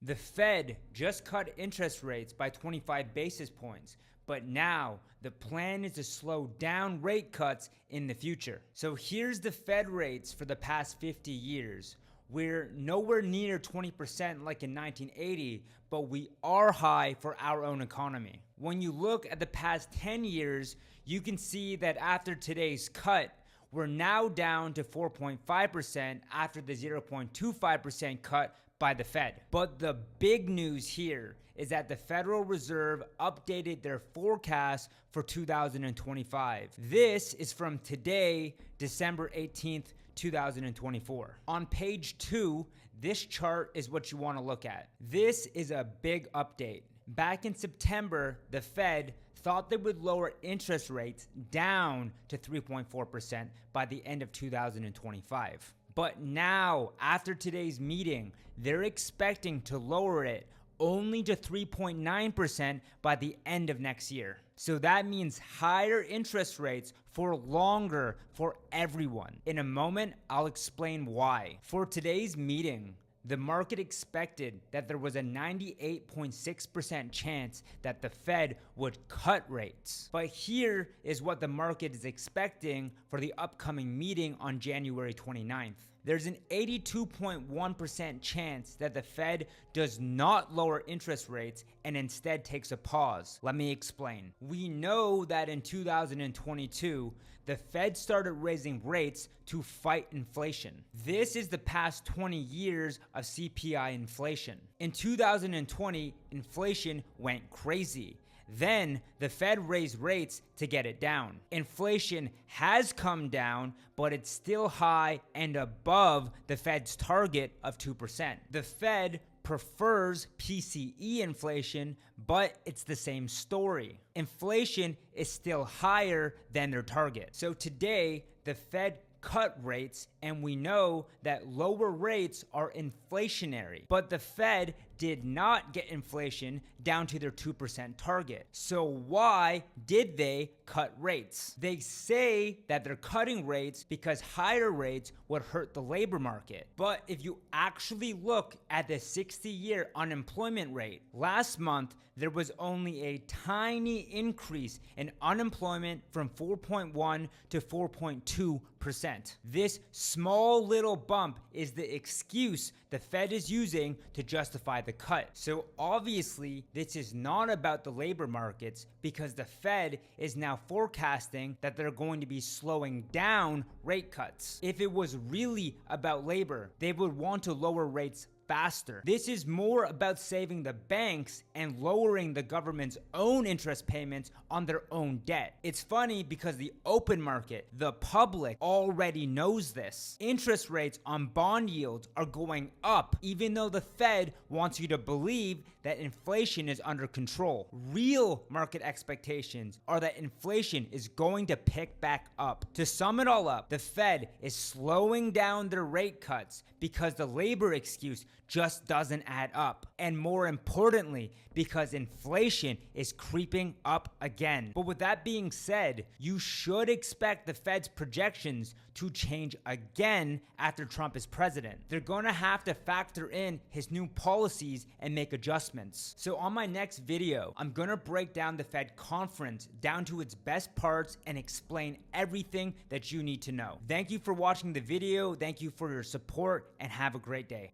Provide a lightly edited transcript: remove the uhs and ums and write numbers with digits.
The Fed just cut interest rates by 25 basis points, but now the plan is to slow down rate cuts in the future. So here's the Fed rates for the past 50 years. We're nowhere near 20% like in 1980, but we are high for our own economy. When you look at the past 10 years, you can see that after today's cut, we're now down to 4.5% after the 0.25% cut by the Fed. But the big news here is that the Federal Reserve updated their forecast for 2025. This is from today, December 18th, 2024. On page 2, this chart is what you want to look at. This is a big update. Back in September, the Fed thought they would lower interest rates down to 3.4% by the end of 2025. But now, after today's meeting, they're expecting to lower it only to 3.9% by the end of next year. So that means higher interest rates for longer for everyone. In a moment, I'll explain why. For today's meeting, the market expected that there was a 98.6% chance that the Fed would cut rates. But here is what the market is expecting for the upcoming meeting on January 29th. There's an 82.1% chance that the Fed does not lower interest rates and instead takes a pause. Let me explain. We know that in 2022, the Fed started raising rates to fight inflation. This is the past 20 years of CPI inflation. In 2020, inflation went crazy. Then the Fed raised rates to get it down. Inflation has come down, but it's still high and above the Fed's target of 2%. The Fed prefers PCE inflation, but it's the same story. Inflation is still higher than their target. So today, the Fed cut rates, and we know that lower rates are inflationary. But the Fed did not get inflation down to their 2% target. So why did they cut rates? They say that they're cutting rates because higher rates would hurt the labor market. But if you actually look at the 60-year unemployment rate, last month there was only a tiny increase in unemployment from 4.1 to 4.2%. This small little bump is the excuse the Fed is using to justify the cut. So obviously, this is not about the labor markets because the Fed is now forecasting that they're going to be slowing down rate cuts. If it was really about labor, they would want to lower rates faster. This is more about saving the banks and lowering the government's own interest payments on their own debt. It's funny because the open market, the public, already knows this. Interest rates on bond yields are going up, even though the Fed wants you to believe that inflation is under control. Real market expectations are that inflation is going to pick back up. To sum it all up, the Fed is slowing down their rate cuts because the labor excuse just doesn't add up. And more importantly, because inflation is creeping up again. But with that being said, you should expect the Fed's projections to change again after Trump is president. They're going to have to factor in his new policies and make adjustments. So on my next video, I'm going to break down the Fed conference down to its best parts and explain everything that you need to know. Thank you for watching the video. Thank you for your support and have a great day.